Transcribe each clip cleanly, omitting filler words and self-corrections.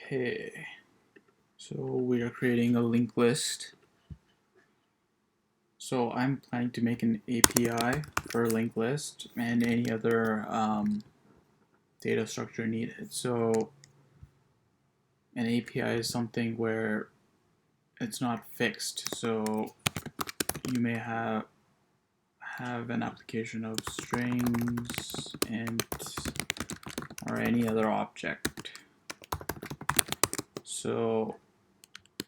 Okay, so we are creating a linked list. So I'm planning to make an API for linked list and any other data structure needed. So an API is something where it's not fixed. So you may have an application of strings, int, or any other object. So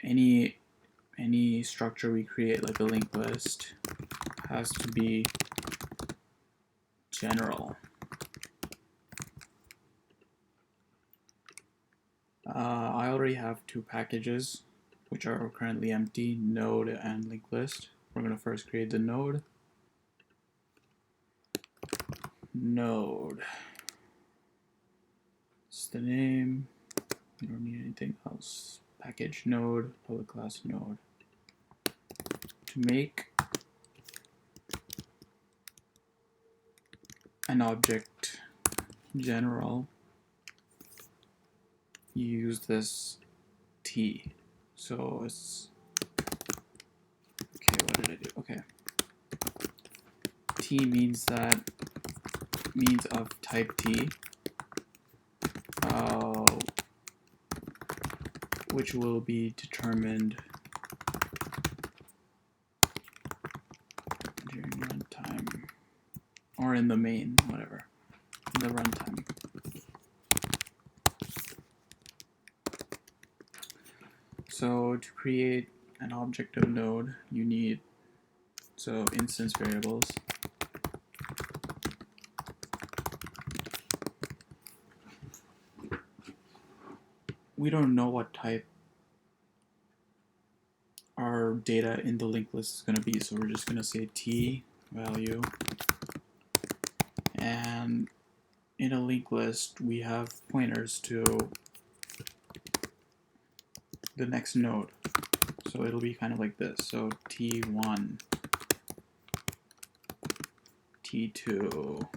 any structure we create, like a linked list, has to be general. I already have two packages which are currently empty, node and linked list. We're going to first create the node. Node. It's the name. We don't need anything else. Package node, public class node. To make an object general, you use this T. So it's okay. What did I do? Okay. T means of type T, which will be determined during runtime or in the main, whatever, in the runtime. So to create an object of node, you need instance variables. We don't know what type our data in the linked list is going to be, so we're just going to say T value. And in a linked list, we have pointers to the next node. So it'll be kind of like this. So T1, T2,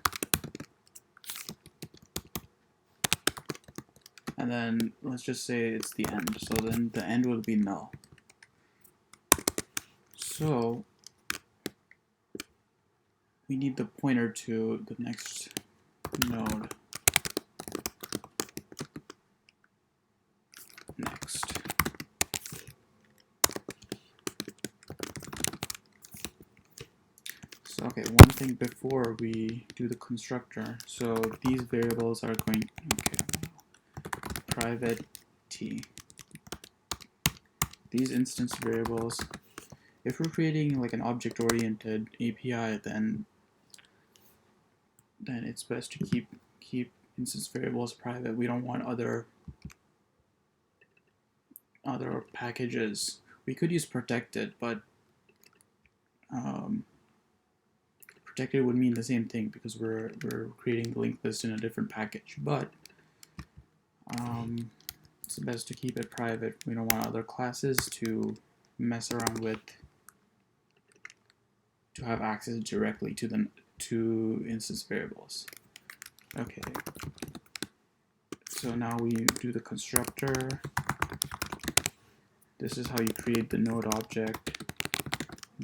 and then let's just say it's the end. So then the end will be null. So we need the pointer to the next node. Next. So okay, one thing before we do the constructor. So these variables are going, private T. These instance variables, if we're creating like an object-oriented API, then it's best to keep instance variables private. We don't want other packages. We could use protected, but protected would mean the same thing because we're creating the linked list in a different package. But it's best to keep it private. We don't want other classes to mess around with, to have access directly to instance variables. Okay. So now we do the constructor. This is how you create the node object.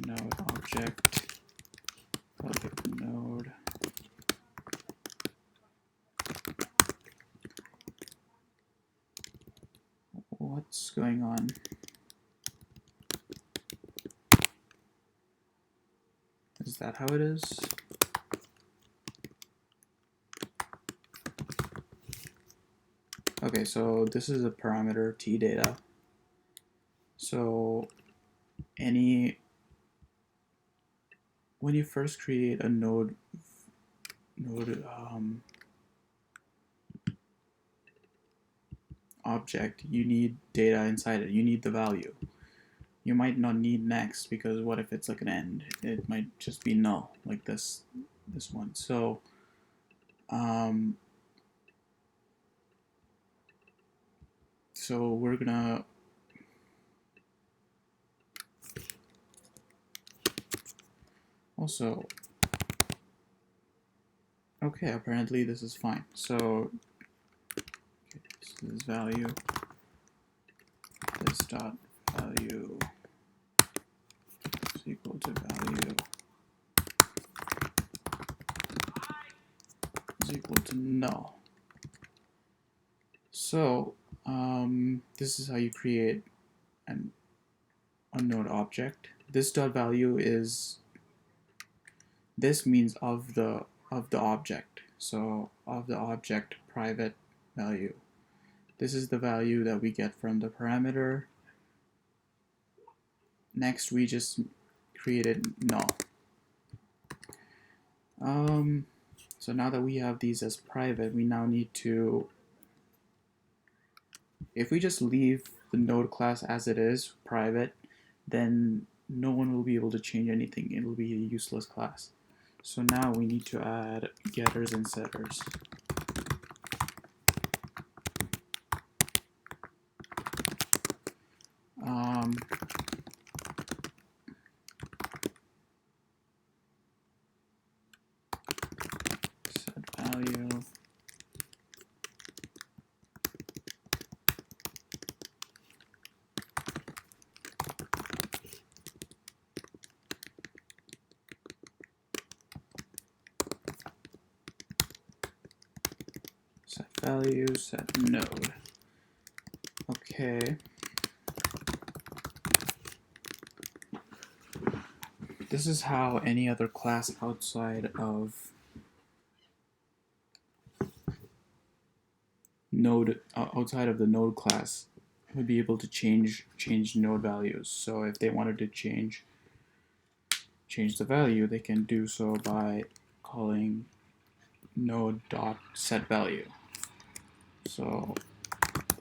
Node object. Public node. What's going on? Is that how it is? Okay, so this is a parameter T data. So when you first create a node object, you need data inside it. You need the value. You might not need next because what if it's like an end? It might just be null, like this one. So so we're gonna also, okay, apparently this is fine. So okay, this is value. this dot value is equal to value is equal to null. So this is how you create an unknown object. This dot value is, this means of the object. So of the object private value. This is the value that we get from the parameter. Next, we just created null. So now that we have these as private, we now need to, if we just leave the node class as it is, private, then no one will be able to change anything. It will be a useless class. So now we need to add getters and setters. Set value. Set value, set node. Okay. This is how any other class outside of node, outside of the node class, would be able to change node values. So if they wanted to change the value, they can do so by calling node dot set value. So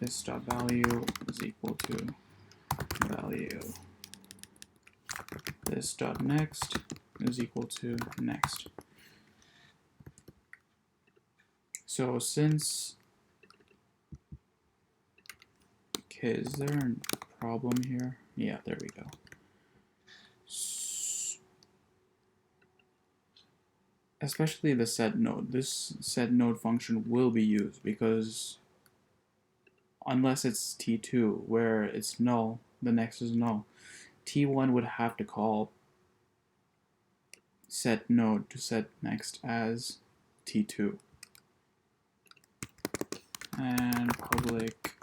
this dot value is equal to value. This dot next is equal to next. So since, okay, is there a problem here? Yeah, there we go. Especially the set node. This set node function will be used because unless it's T2 where it's null, the next is null, T1 would have to call set node to set next as T2. And public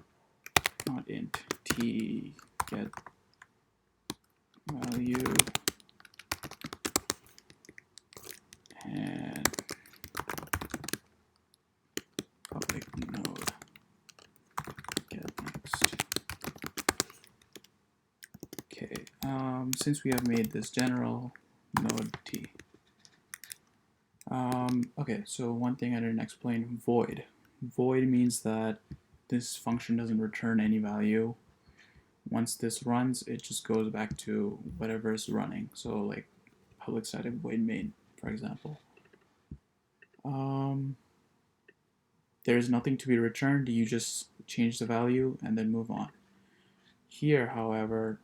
not int t get value and public node get next. Okay, since we have made this general node t. Okay, so one thing I didn't explain, void. Void means that this function doesn't return any value. Once this runs, it just goes back to whatever is running. So like public static void main, for example. There's nothing to be returned. You just change the value and then move on. Here, however,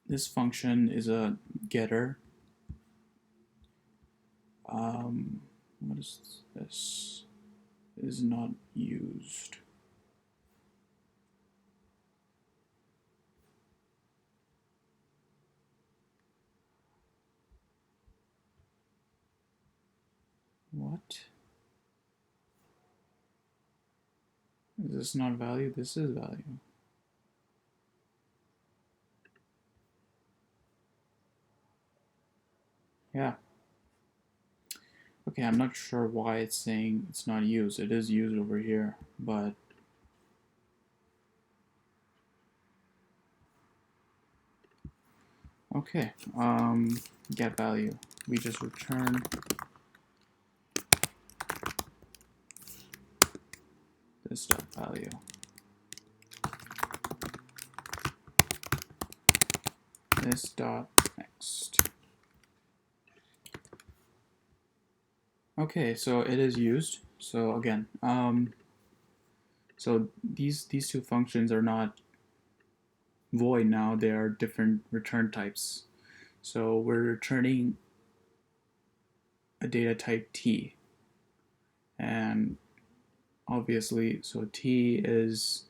this function is a getter. What is this? Is not used. What? Is this not value? This is value. Yeah. Okay, I'm not sure why it's saying it's not used. It is used over here, but okay. Get value. We just return this dot value. This dot next. Okay, so it is used. So again, so these two functions are not void now. They are different return types. So we're returning a data type t, and obviously, so t is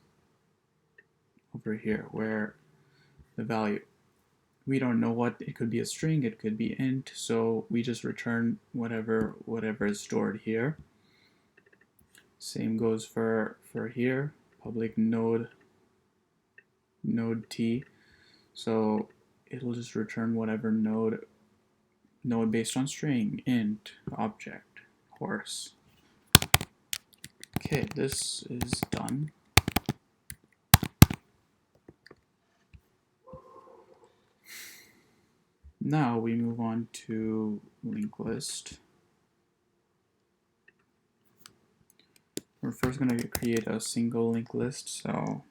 over here where the value, we don't know what, it could be a string, it could be int, so we just return whatever is stored here. Same goes for here, public node t, so it'll just return whatever node based on string, int, object, horse. Okay, this is done. Now we move on to linked list. We're first going to create a single linked list, so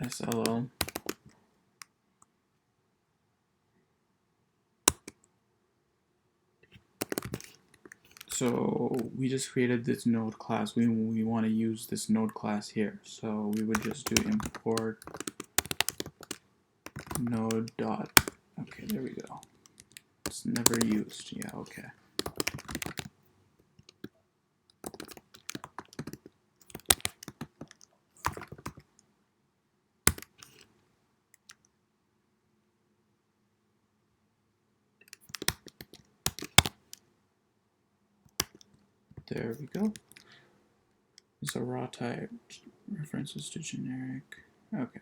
SLL. So we just created this node class. We want to use this node class here. So we would just do import node dot. Okay, there we go. It's never used. Yeah, okay. There we go. It's a raw type, references to generic. Okay.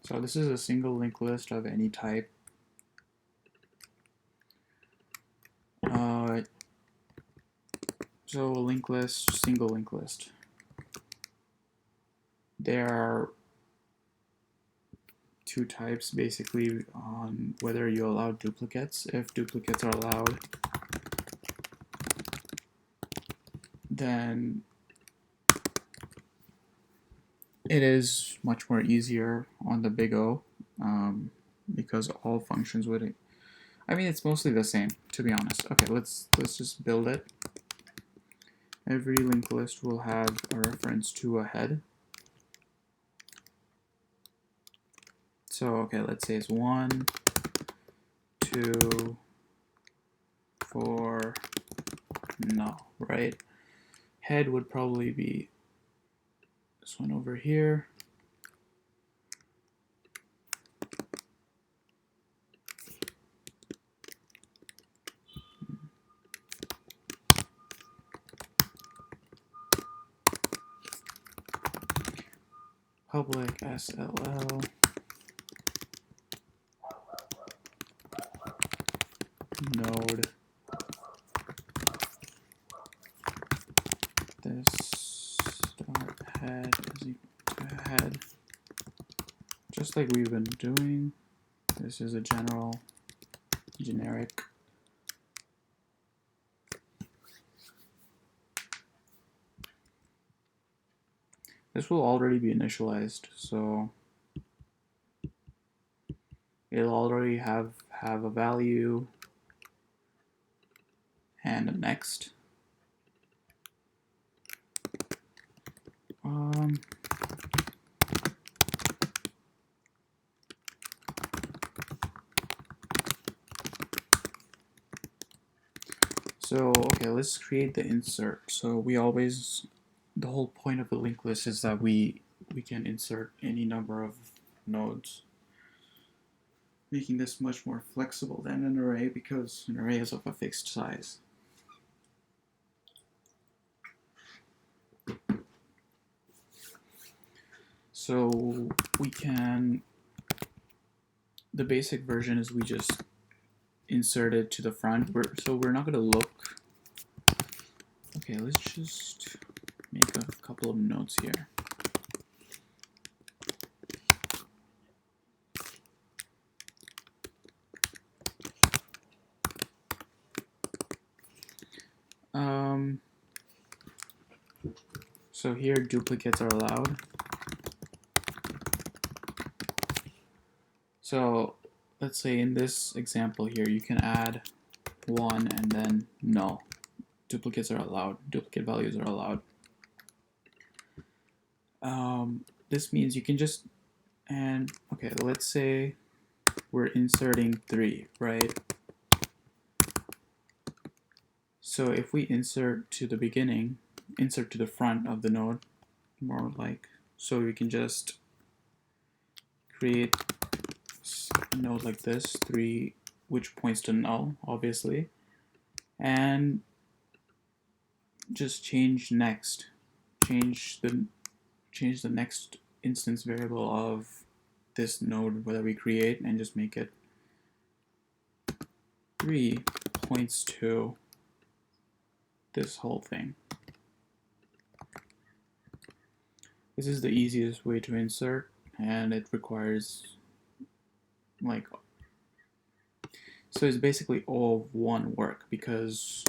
So this is a single linked list of any type. So linked list, single linked list. There are two types basically on whether you allow duplicates. If duplicates are allowed, then it is much more easier on the big O, because all functions would, I mean, it's mostly the same, to be honest. Okay, let's just build it. Every linked list will have a reference to a head. So, okay, let's say it's 1, 2, 4, no, right? Head would probably be this one over here. Public SLL. Node. This dot head is equal to head. Just like we've been doing. This is a generic. This will already be initialized, so it'll already have a value and a next. So, okay, let's create the insert. So we always, the whole point of the linked list is that we can insert any number of nodes, making this much more flexible than an array because an array is of a fixed size. So we can, the basic version is we just insert it to the front. So we're not going to look. Okay, let's just make a couple of notes here. So here duplicates are allowed. So let's say in this example here, you can add 1 and then no. Duplicates are allowed. Duplicate values are allowed. This means you can just, and okay, let's say we're inserting 3, right? So if we insert to the beginning, insert to the front of the node, more like, so we can just create a node like this, 3, which points to null, obviously, and just change next, change the next instance variable of this node that we create, and just make it 3 points to this whole thing. This is the easiest way to insert, and it requires so it's basically all of one work because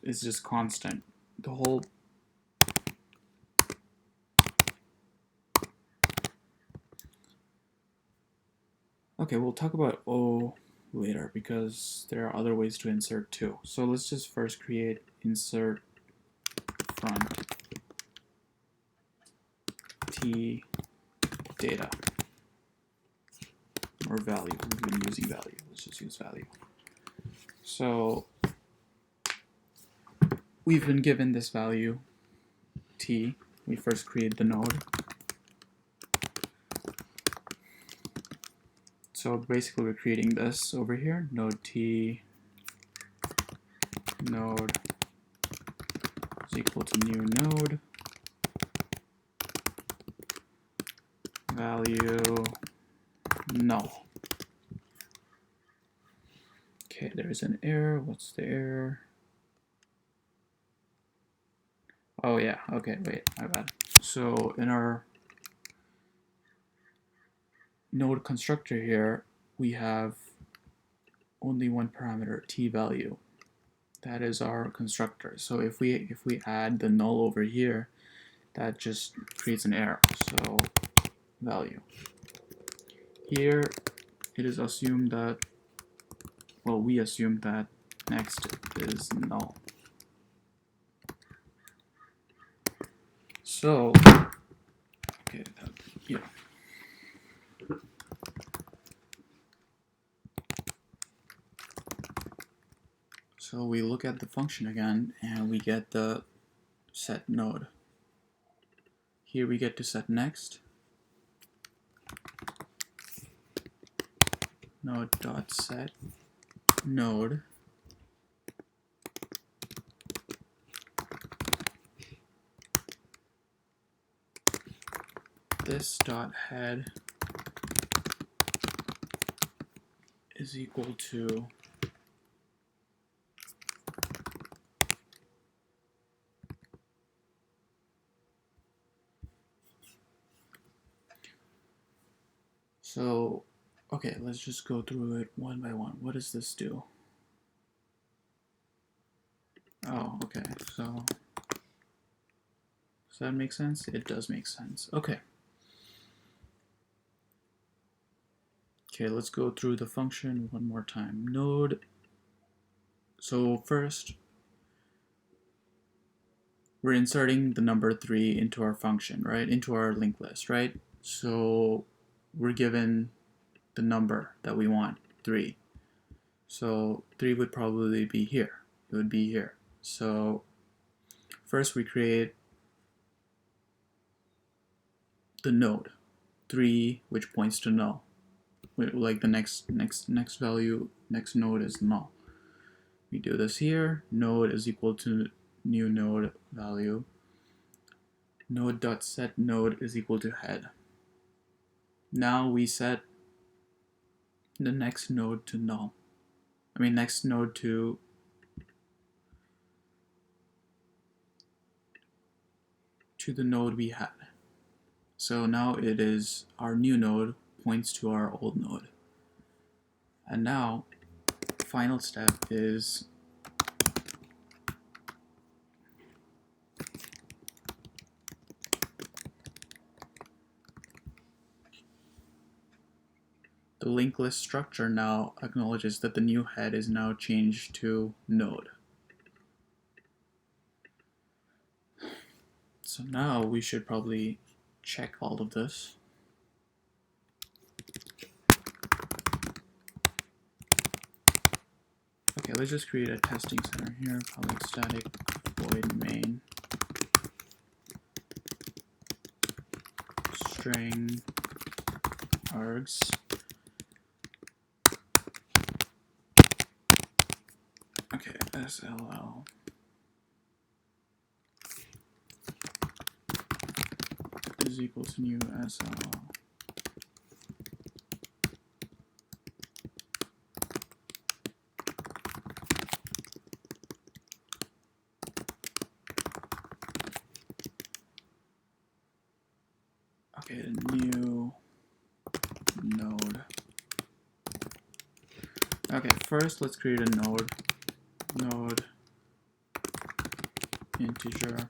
it's just constant. The whole Okay, we'll talk about O later because there are other ways to insert too. So let's just first create insert front T data or value. We've been using value. Let's just use value. So we've been given this value T. We first create the node. So basically we're creating this over here, node T node is equal to new node value null. Okay, there's an error. What's the error? Oh yeah, okay, wait, my bad. So in our node constructor here, we have only one parameter, T value. That is our constructor. So if we add the null over here, that just creates an error. So value. Here it is assumed that, well, we assume that next is null. So, okay, yeah. So we look at the function again, and we get the set node. Here we get to set next. Node dot set node this dot head is equal to okay, let's just go through it one by one. What does this do? Oh, okay, so does that make sense? It does make sense. Okay. Okay, let's go through the function one more time. Node. So first, we're inserting the number 3 into our function, right? Into our linked list, right? So we're given the number that we want, 3. So 3 would probably be here. It would be here. So first we create the node 3, which points to null. Like the next value, next node is null. We do this here. Node is equal to new node value. Node dot set node is equal to head. Now we set the next node to null. I mean next node to the node we had. So now it is our new node points to our old node. And now final step is the linked list structure now acknowledges that the new head is now changed to node. So now we should probably check all of this. let's just create a testing center here. Public static void main string args. Okay, SLL is equal to new SLL. Okay, new node. Okay, first let's create a node. Node integer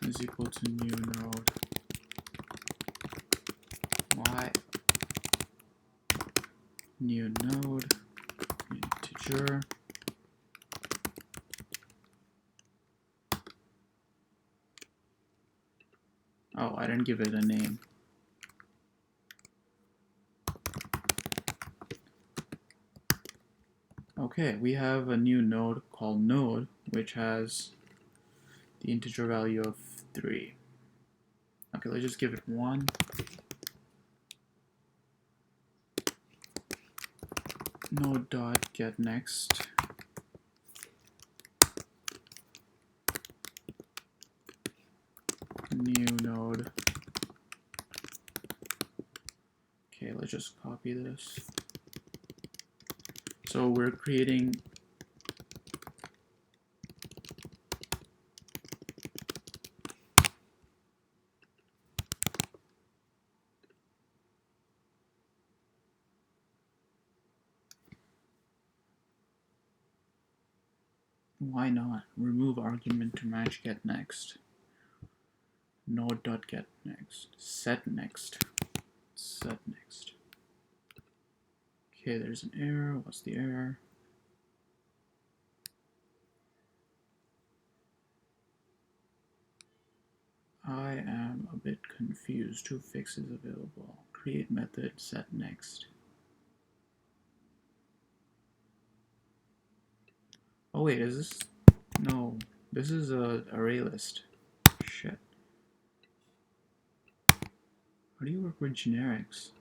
is equal to new node y new node integer. Oh, I didn't give it a name. Okay, we have a new node called node, which has the integer value of 3. Okay, let's just give it 1. Node dot get next. New node. Okay, let's just copy this. So we're creating why not? Remove argument to match get next. Node dot get next. Set next. Set next. Okay, there's an error. What's the error? I am a bit confused. 2 fixes available. Create method set next. Oh wait, is this? No, this is a array list. Shit. How do you work with generics?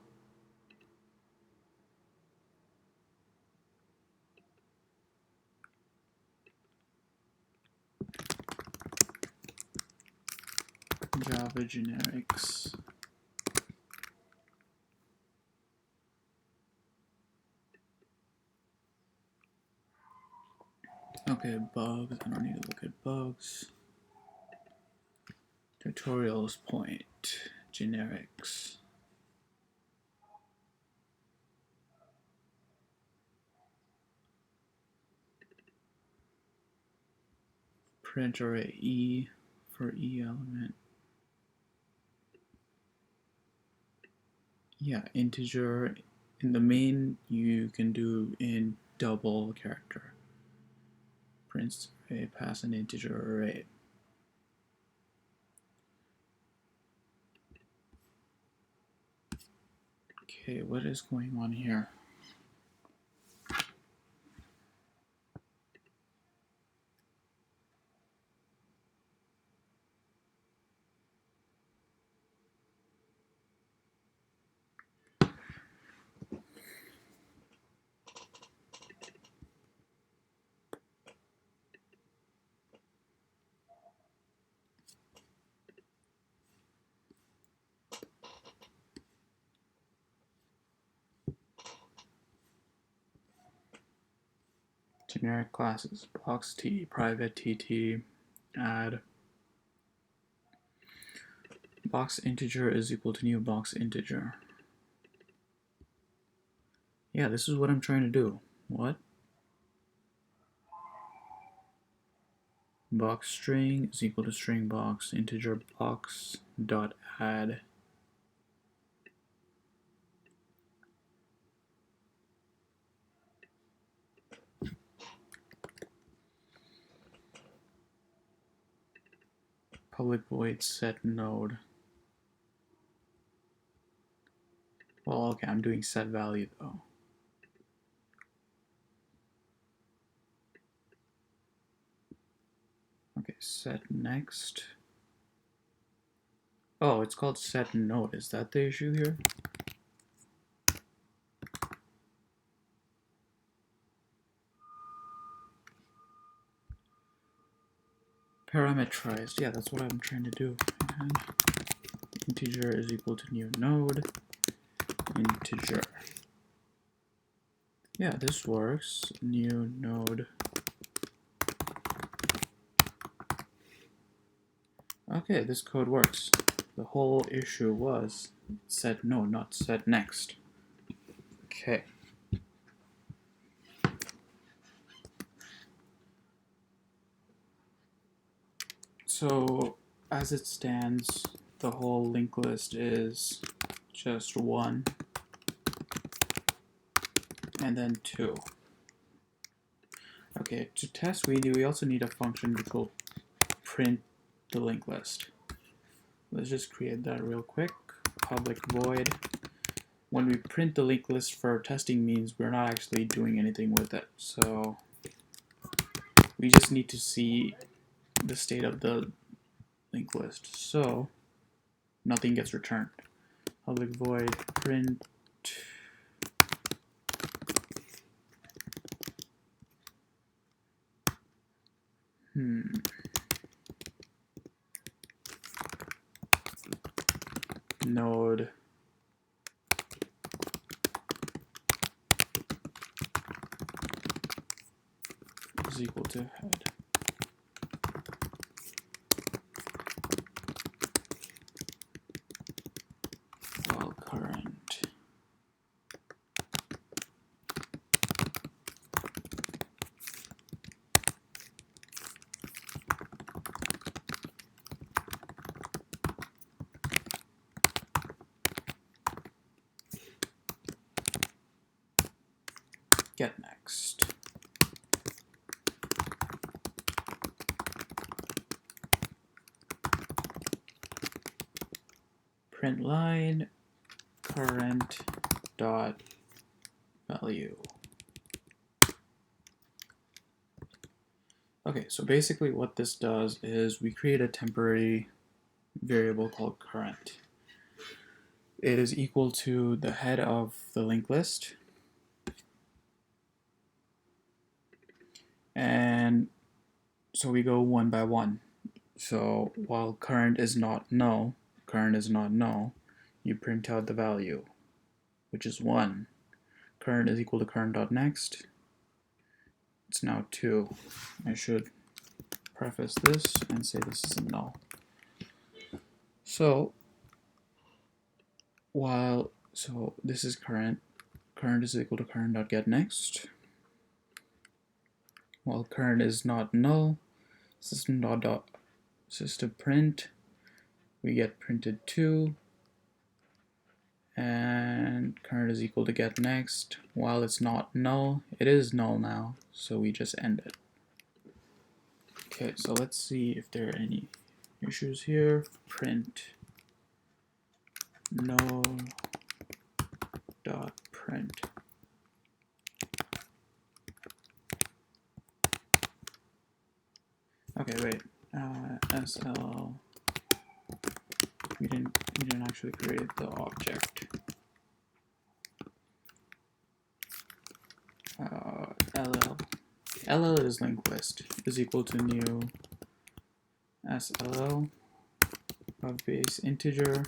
Java generics. Okay, bugs. I don't need to look at bugs. Tutorials point. Generics. Print array E for E element. Yeah, integer. In the main, you can do in double character. Print array, pass an integer array. Okay, what is going on here? Generic classes, box T, private TT, add. Box integer is equal to new box integer. Yeah, this is what I'm trying to do. What? Box string is equal to string box integer box dot add. Public void set node. Well, okay, I'm doing set value though. set next. Oh, it's called set node. Is that the issue here? Parameterized. Yeah, that's what I'm trying to do. And integer is equal to new node. Integer. Yeah, this works. New node. Okay, this code works. The whole issue was set node, not set next. Okay. So, as it stands, the whole linked list is just 1 and then 2. Okay, to test we also need a function which will print the linked list. Let's just create that real quick. Public void. When we print the linked list for testing means we're not actually doing anything with it. So we just need to see the state of the linked list. So nothing gets returned. Public void print node is equal to head. While current get next. Print line current dot value. Okay, so basically what this does is we create a temporary variable called current. It is equal to the head of the linked list, and so we go one by one. So while current is not null, you print out the value, which is 1. Current is equal to current.next. It's now 2. I should preface this and say this is a null. So this is current is equal to current.getNext. While current is not null, system print, we get printed 2, and current is equal to get next. While it's not null, it is null now, so we just end it. Okay, so let's see if there are any issues here. Print null dot print. Okay, wait. SL. We didn't actually create the object. LL is linked list is equal to new SLL of base integer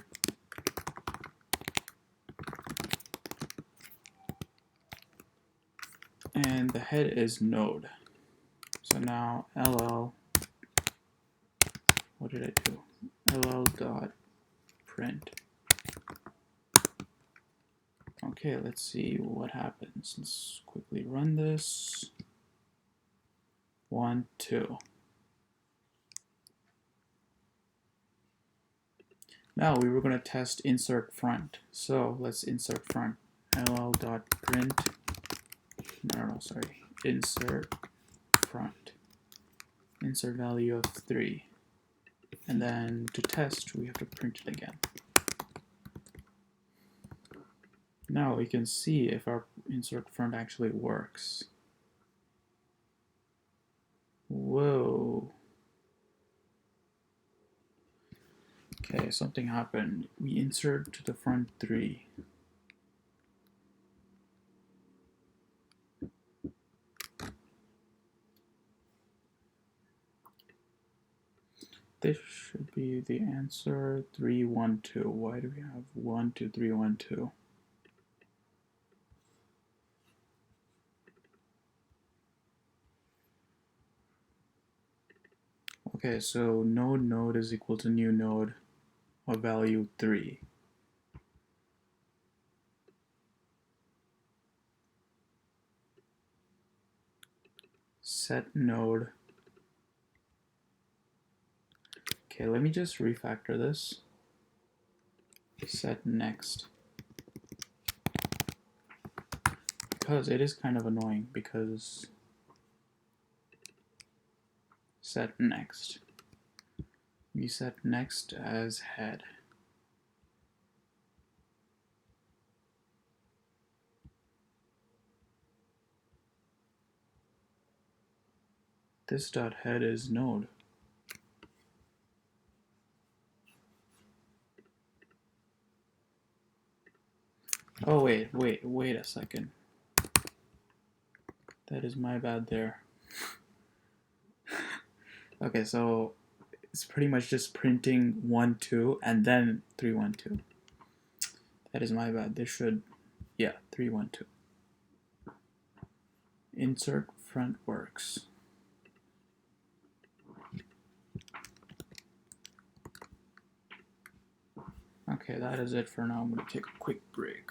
and the head is node. So now LL, what did I do? LL dot print. Okay, let's see what happens. Let's quickly run this. 1, 2. Now we were going to test insert front. So let's insert front. ll.print. No, sorry. Insert front. Insert value of 3. And then to test, we have to print it again. Now we can see if our insert front actually works. Whoa. Okay, something happened. We insert to the front 3. This should be the answer, 3, 1, 2. Why do we have 1, 2, 3, 1, 2? Okay, so node is equal to new node of value 3. Set node. Okay, let me just refactor this. Set next. Because it is kind of annoying, because set next. We set next as head. This dot head is node. Oh wait a second. That is my bad there. Okay, so it's pretty much just printing 1, 2, and then 3, 1, 2. That is my bad. This should, yeah, 3, 1, 2. Insert front works. Okay, that is it for now. I'm going to take a quick break.